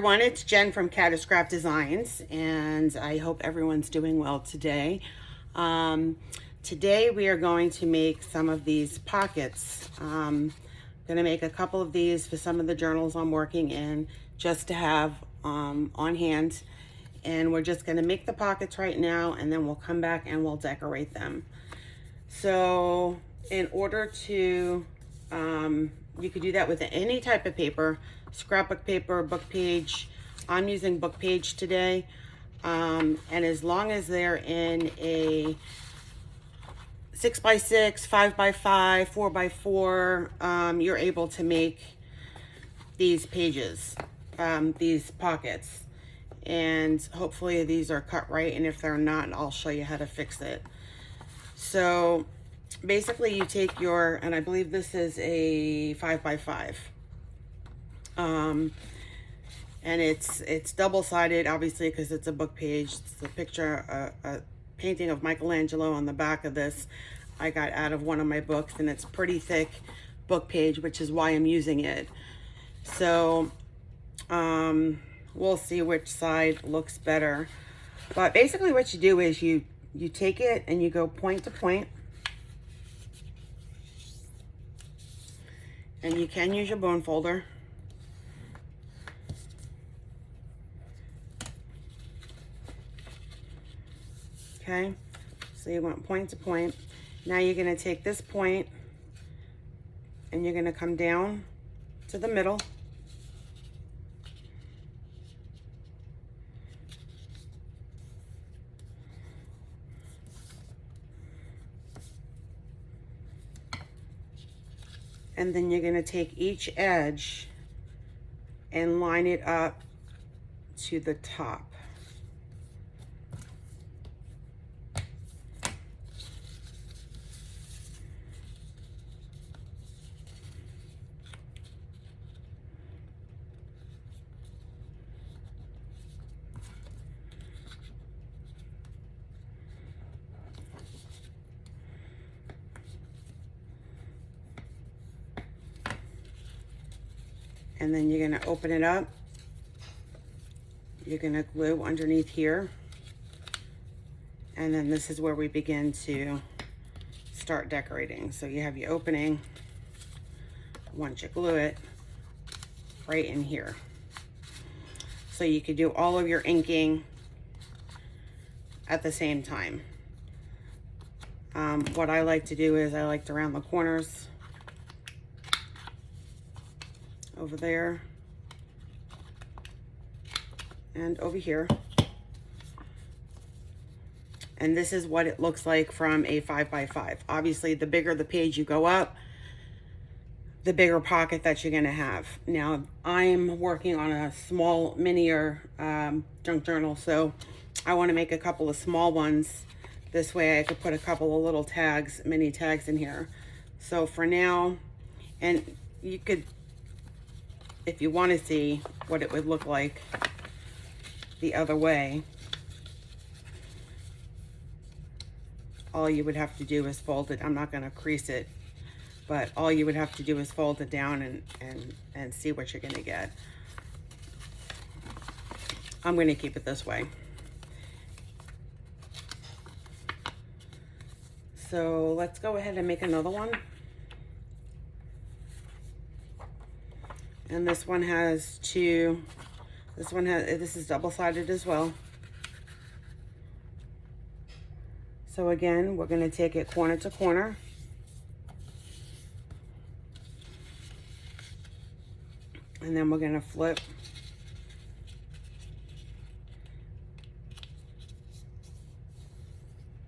everyone, it's Jen from Kaale Scrap Designs, and I hope everyone's doing well today. Today we are going to make some of these pockets. Going to make a couple of these for some of the journals I'm working in, just to have on hand. And we're just going to make the pockets right now, and then we'll come back and we'll decorate them. So in order to, you could do that with any type of paper, scrapbook paper, book page. I'm using book page today. And as long as they're in a 6x6, 5x5, 4x4, you're able to make these pages, these pockets. And hopefully these are cut right, and if they're not, I'll show you how to fix it. So basically you take your, and I believe this is a 5x5. And it's double-sided, obviously, because it's a book page. It's a picture, a painting of Michelangelo on the back of this. I got out of one of my books, and it's pretty thick book page, which is why I'm using it. So we'll see which side looks better. But basically what you do is you take it and you go point to point. And you can use your bone folder. Okay, so you went point to point. Now you're going to take this point and you're going to come down to the middle. And then you're going to take each edge and line it up to the top. And then you're going to open it up. You're going to glue underneath here. And then this is where we begin to start decorating. So you have your opening. Once you glue it, right in here. So you could do all of your inking at the same time. What I like to do is I like to round the corners over there and over here. And this is what it looks like from a 5x5. Obviously, the bigger the page you go up, the bigger pocket that you're gonna have. Now, I'm working on a small, minier junk journal, so I wanna make a couple of small ones. This way I could put a couple of little tags, mini tags in here. So for now, and you could, if you want to see what it would look like the other way, all you would have to do is fold it. I'm not going to crease it, but all you would have to do is fold it down and see what you're going to get. I'm going to keep it this way. So let's go ahead and make another one. And this one has two, this is double-sided as well. So again, we're going to take it corner to corner. And then we're going to flip.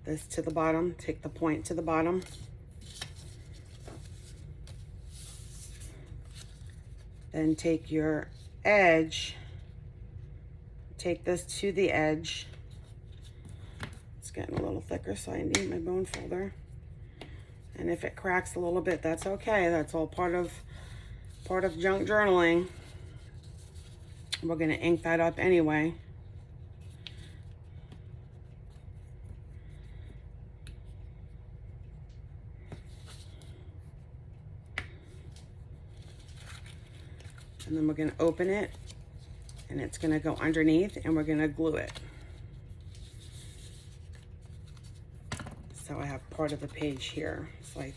This to the bottom, take the point to the bottom. Then take your edge, take this to the edge. It's getting a little thicker, so I need my bone folder. And if it cracks a little bit, that's okay. That's all part of junk journaling. We're gonna ink that up anyway. And then we're going to open it, and and it's going to go underneath, and we're going to glue it. So I have part of the page here. So I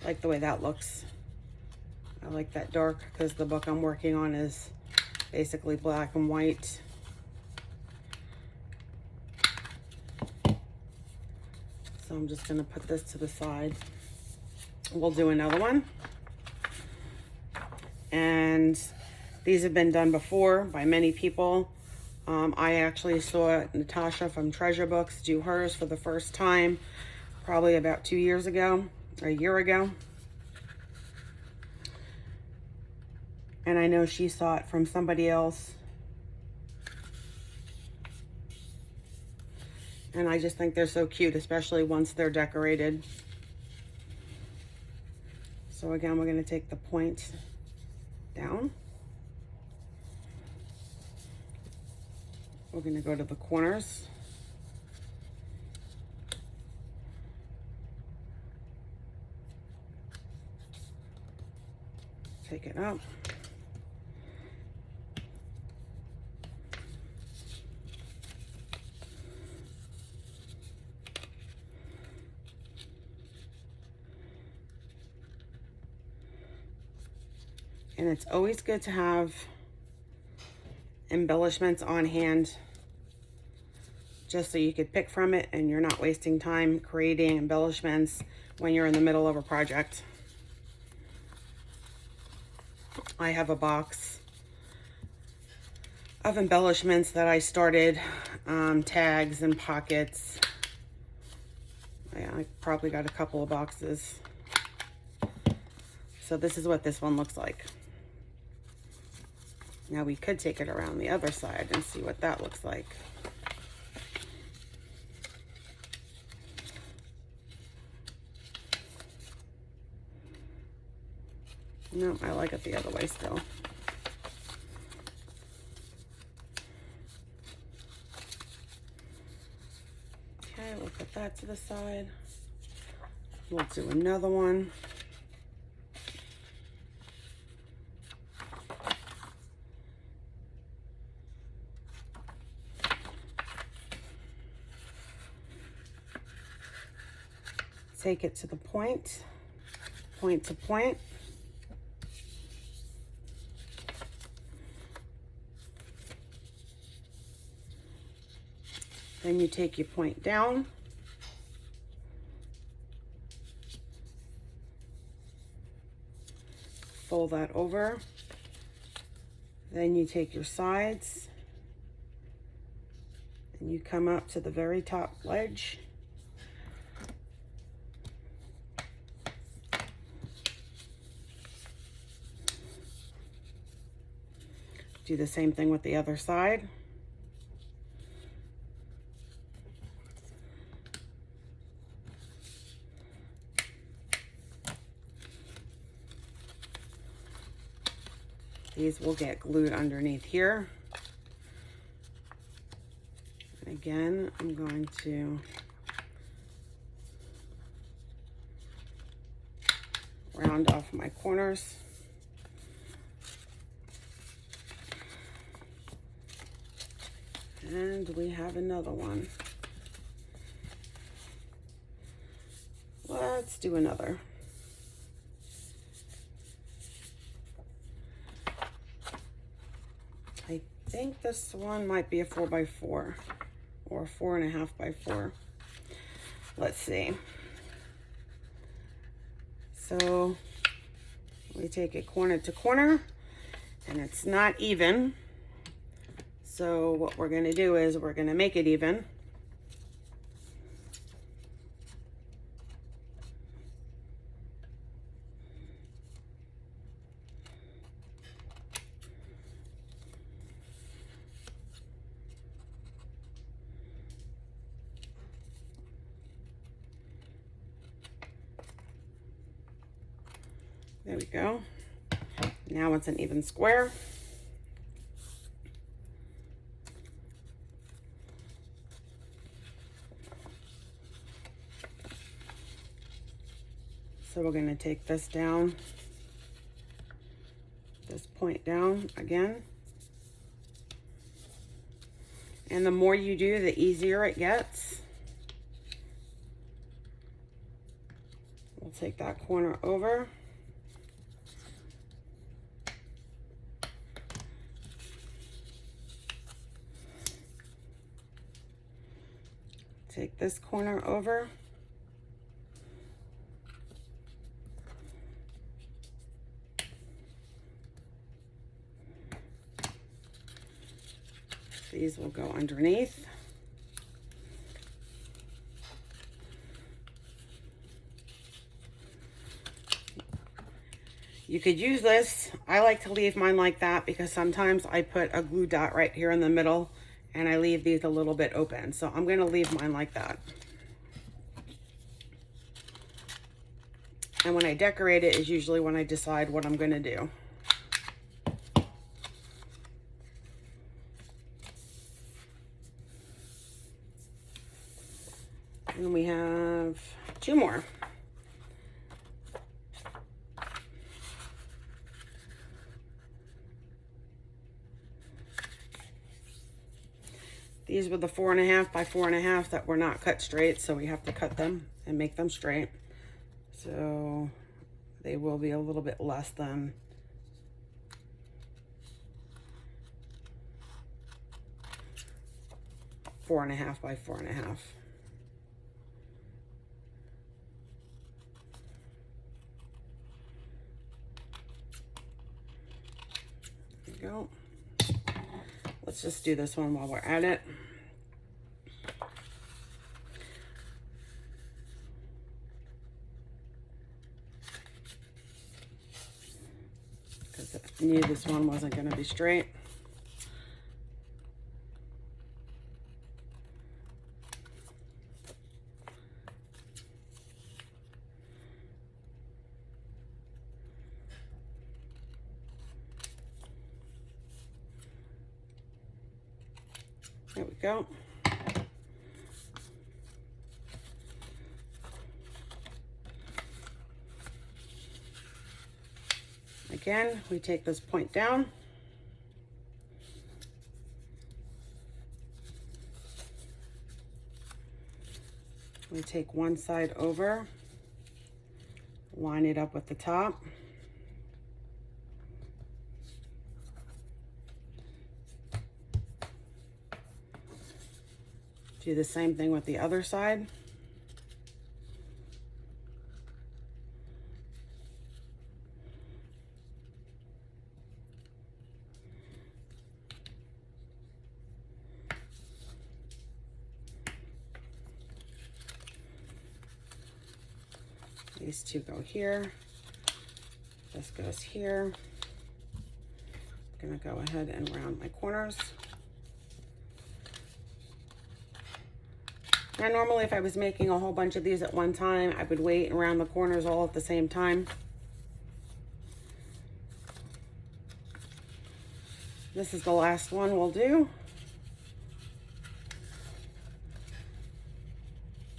like the way that looks. I like that dark because the book I'm working on is basically black and white. So I'm just going to put this to the side. We'll do another one. And these have been done before by many people. I actually saw Natasha from Treasure Books do hers for the first time, probably about 2 years ago, or a year ago. And I know she saw it from somebody else. And I just think they're so cute, especially once they're decorated. So again, we're going to take the point down. We're going to go to the corners. Take it up. And it's always good to have embellishments on hand, just so you could pick from it and you're not wasting time creating embellishments when you're in the middle of a project. I have a box of embellishments that I started, tags and pockets. I probably got a couple of boxes. So this is what this one looks like. Now we could take it around the other side and see what that looks like. No, I like it the other way still. Okay, we'll put that to the side. We'll do another one. Take it to the point, point to point. Then you take your point down. Fold that over. Then you take your sides and you come up to the very top ledge. Do the same thing with the other side. These will get glued underneath here. And again, I'm going to round off my corners. And we have another one. Let's do another. I think this one might be a 4x4 or a 4.5 by 4. Let's see. So we take it corner to corner and it's not even. So what we're going to do is we're going to make it even. There we go. Now it's an even square. So we're going to take this down, this point down again. And the more you do, the easier it gets. We'll take that corner over. Take this corner over. These will go underneath. You could use this. I like to leave mine like that because sometimes I put a glue dot right here in the middle and I leave these a little bit open. So I'm going to leave mine like that. And when I decorate it is usually when I decide what I'm going to do. And we have 2 more. These were the 4.5 by 4.5 that were not cut straight, so we have to cut them and make them straight. So they will be a little bit less than four and a half by 4.5. There we go. Let's just do this one while we're at it. Because I knew this one wasn't going to be straight. There we go. Again, we take this point down. We take one side over, line it up with the top. Do the same thing with the other side. These two go here. This goes here. I'm gonna go ahead and round my corners. Now, normally if I was making a whole bunch of these at one time, I would wait and round the corners all at the same time. This is the last one we'll do.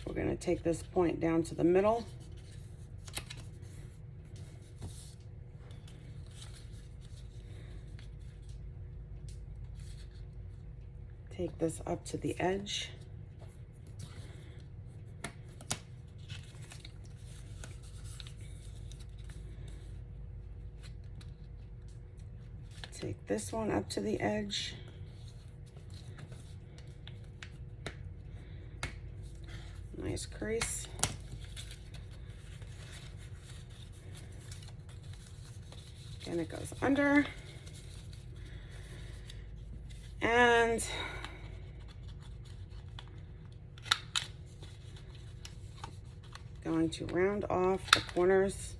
We're going to take this point down to the middle. Take this up to the edge. Take this one up to the edge. Nice crease. And it goes under. And going to round off the corners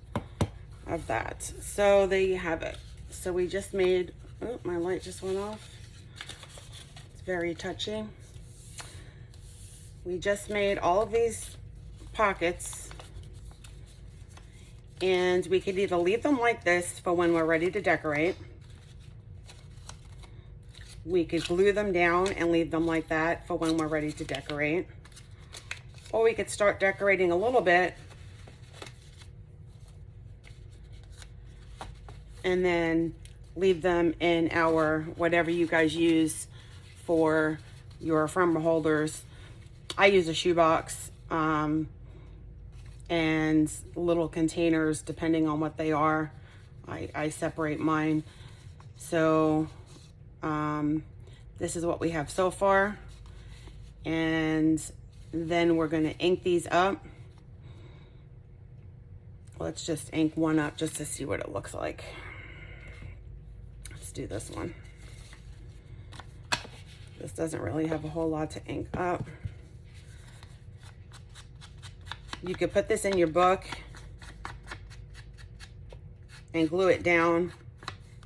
of that. So there you have it. So we just made, oh, my light just went off. It's very touchy. We just made all of these pockets, and we could either leave them like this for when we're ready to decorate. We could glue them down and leave them like that for when we're ready to decorate. Or we could start decorating a little bit and then leave them in our, whatever you guys use for your ephemera holders. I use a shoebox and little containers depending on what they are. I separate mine. So this is what we have so far. And then we're going to ink these up. Let's just ink one up just to see what it looks like. Let's do this one. This doesn't really have a whole lot to ink up. You could put this in your book and glue it down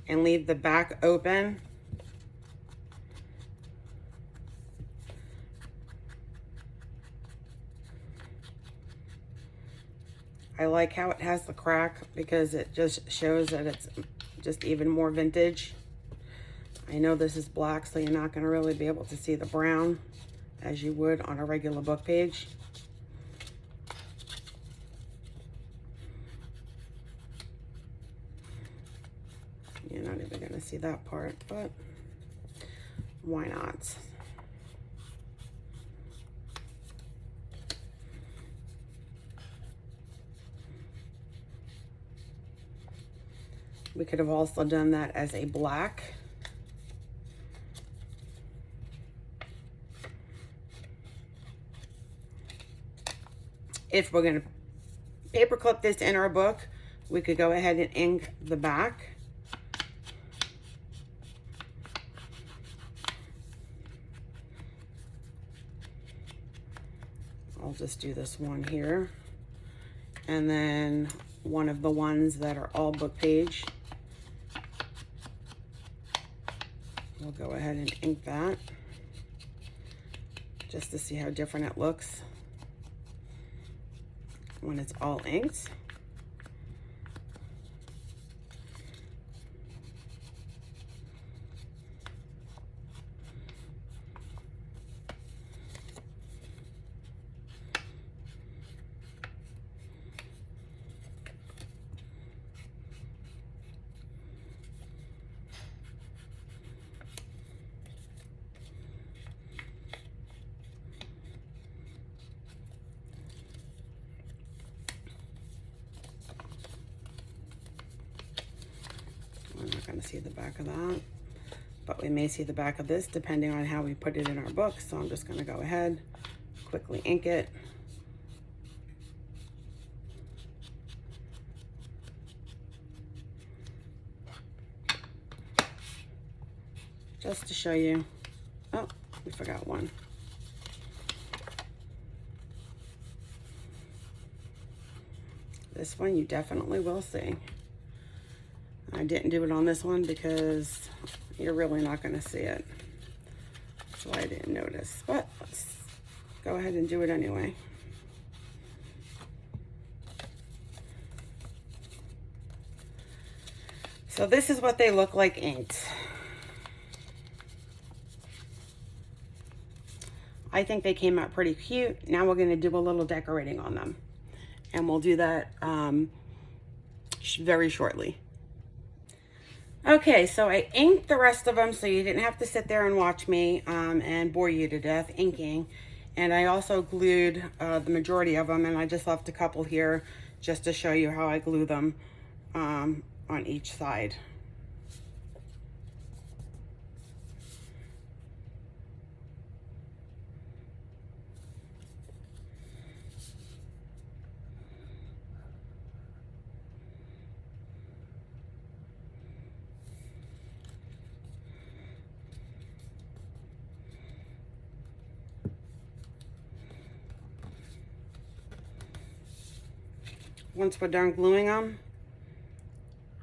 and leave the back open. I like how it has the crack because it just shows that it's just even more vintage. I know this is black, so you're not going to really be able to see the brown as you would on a regular book page. You're not even going to see that part, but why not? We could have also done that as a black. If we're going to paper clip this in our book, we could go ahead and ink the back. I'll just do this one here. And then one of the ones that are all book page. We'll go ahead and ink that just to see how different it looks when it's all inked. We're not going to see the back of that, but we may see the back of this depending on how we put it in our book. So I'm just going to go ahead, quickly ink it. Just to show you. Oh, we forgot one. This one you definitely will see. I didn't do it on this one because you're really not going to see it. That's why I didn't notice. But let's go ahead and do it anyway. So this is what they look like inked. I think they came out pretty cute. Now we're going to do a little decorating on them. And we'll do that very shortly. Okay, so I inked the rest of them so you didn't have to sit there and watch me and bore you to death inking. And I also glued the majority of them, and I just left a couple here just to show you how I glue them on each side. Once we're done gluing them,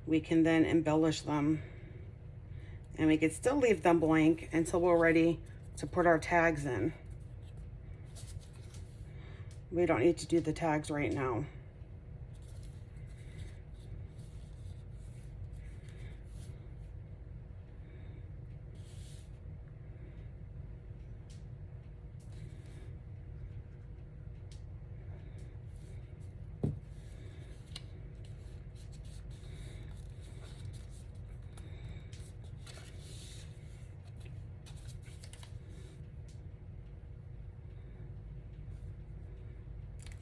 we can then embellish them, and we could still leave them blank until we're ready to put our tags in. We don't need to do the tags right now.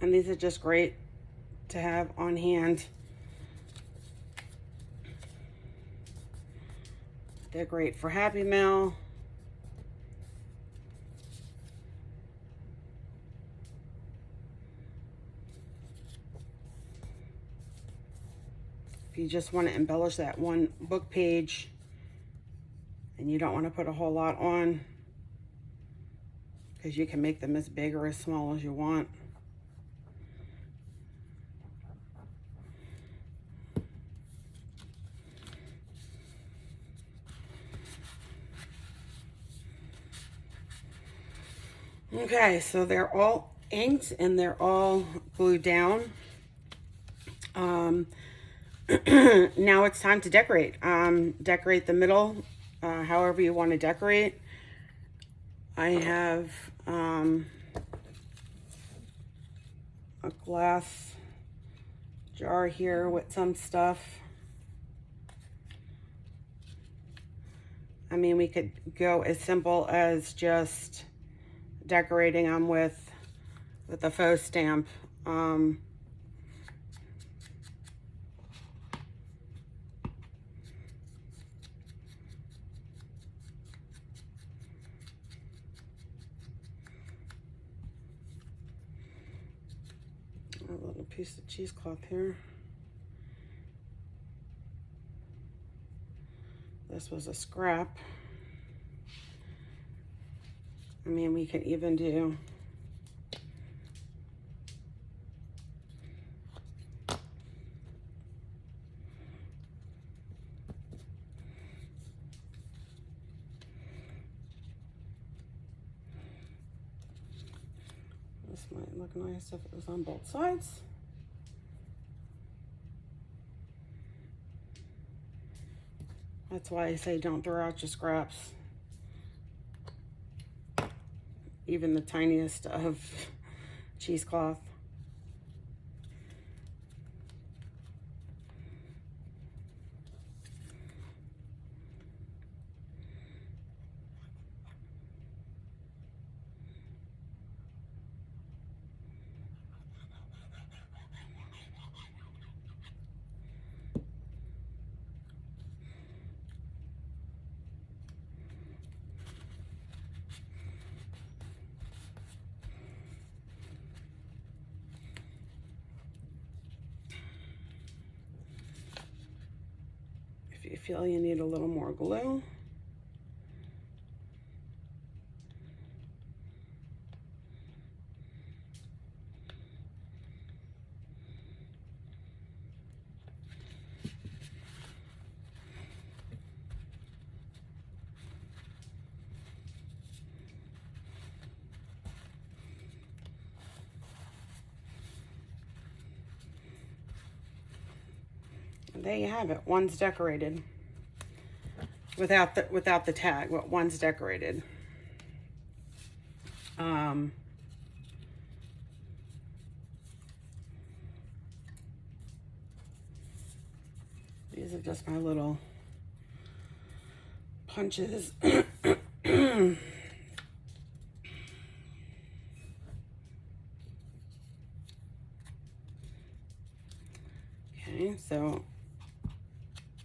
And these are just great to have on hand. They're great for Happy Meal. If you just want to embellish that one book page and you don't want to put a whole lot on, because you can make them as big or as small as you want. Okay, so they're all inked and they're all glued down. Now it's time to decorate. Decorate the middle however you want to decorate. I have a glass jar here with some stuff. I mean, we could go as simple as just decorating them with a faux stamp. A little piece of cheesecloth here. This was a scrap. I mean, we can even do this. Might look nice if it was on both sides. That's why I say don't throw out your scraps. Even the tiniest of cheesecloth. If you feel you need a little more glue, and there you have it. One's decorated without the tag, but one's decorated. These are just my little punches. Okay, so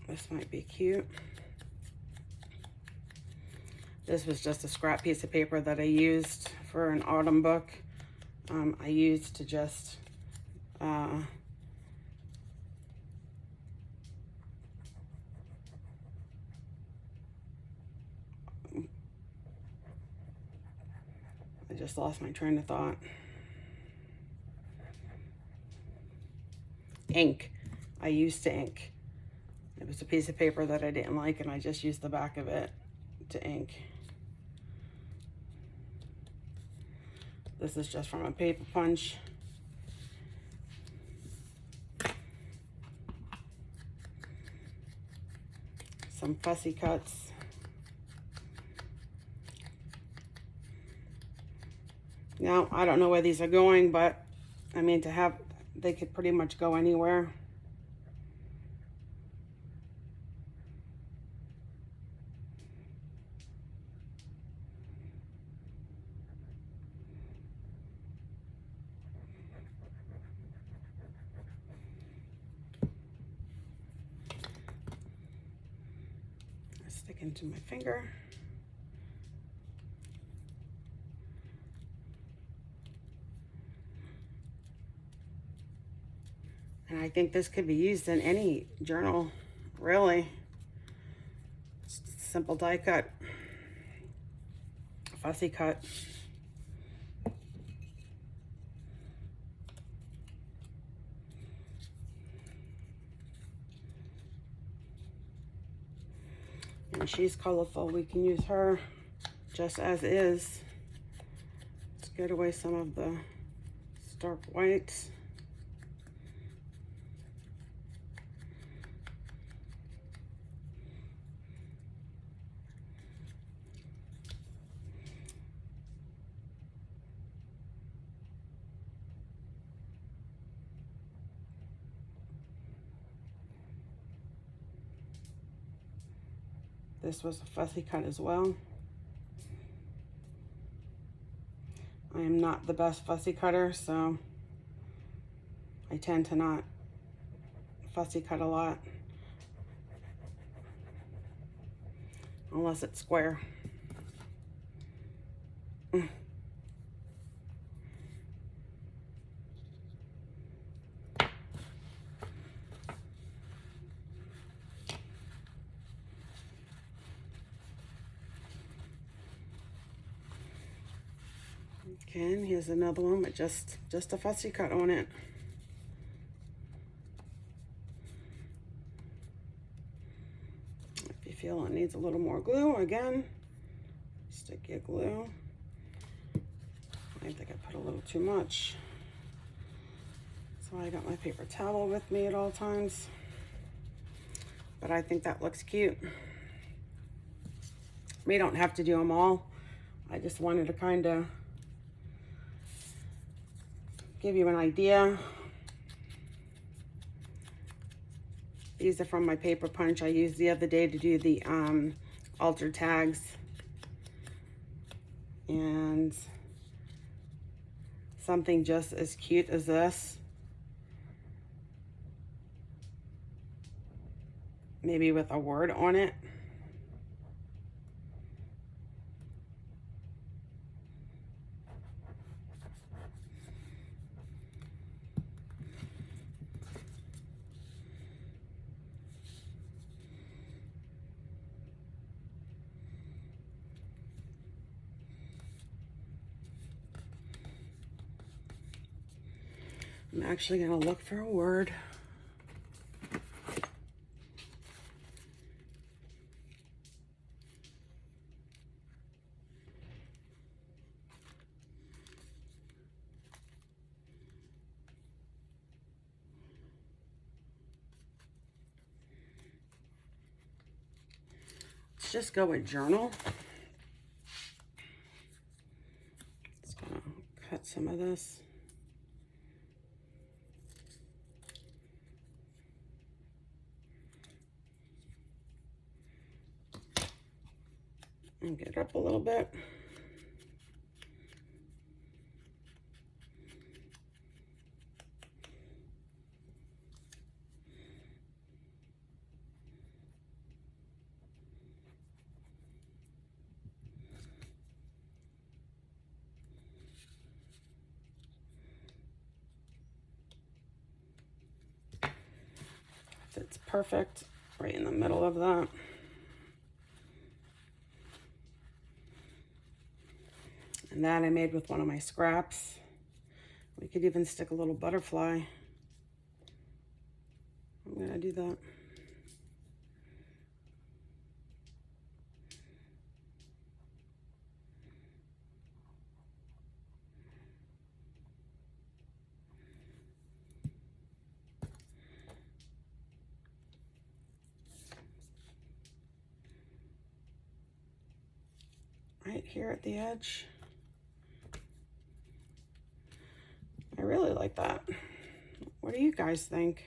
this might be cute. This was just a scrap piece of paper that I used for an autumn book. I used to just I just lost my train of thought. Ink. I used to ink. It was a piece of paper that I didn't like, and I just used the back of it to ink. This is just from a paper punch. Some fussy cuts. Now, I don't know where these are going, but I mean, they could pretty much go anywhere. stick into my finger. And I think this could be used in any journal, really. It's just a simple die cut, fussy cut. And she's colorful. We can use her just as is. Let's get away some of the stark whites. This was a fussy cut as well. I am not the best fussy cutter, so I tend to not fussy cut a lot. Unless it's square. Okay, and here's another one with just a fussy cut on it. If you feel it needs a little more glue, again, stick your glue. I think I put a little too much. So I got my paper towel with me at all times. But I think that looks cute. We don't have to do them all. I just wanted to kind of give you an idea. These are from my paper punch I used the other day to do the altar tags. And something just as cute as this. Maybe with a word on it. I'm actually going to look for a word. Let's just go with journal. Just going to cut some of this. And get it up a little bit. It's perfect right in the middle of that. And that I made with one of my scraps. We could even stick a little butterfly. I'm gonna do that. Right here at the edge. I really like that. What do you guys think?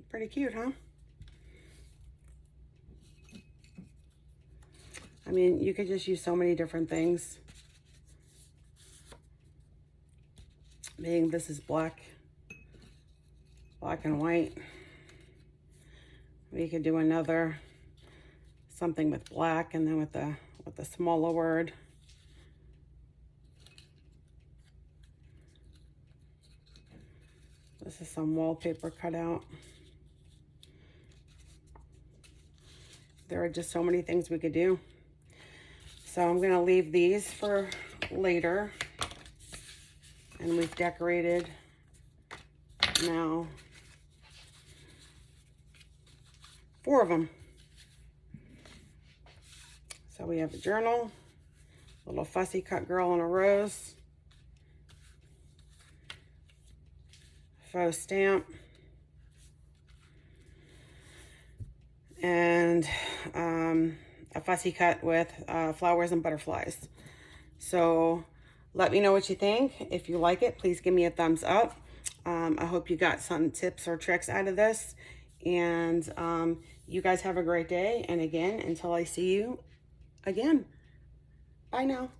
Pretty cute, huh? I mean, you could just use so many different things. Being this is black and white. We could do another something with black and then with the smaller word. This is some wallpaper cut out. There are just so many things we could do. So I'm gonna leave these for later. And we've decorated now 4 of them. So we have a journal, little fussy cut girl in a rose, faux stamp, and a fussy cut with flowers and butterflies. So let me know what you think. If you like it, please give me a thumbs up. I hope you got some tips or tricks out of this. And you guys have a great day. And again, until I see you again, bye now.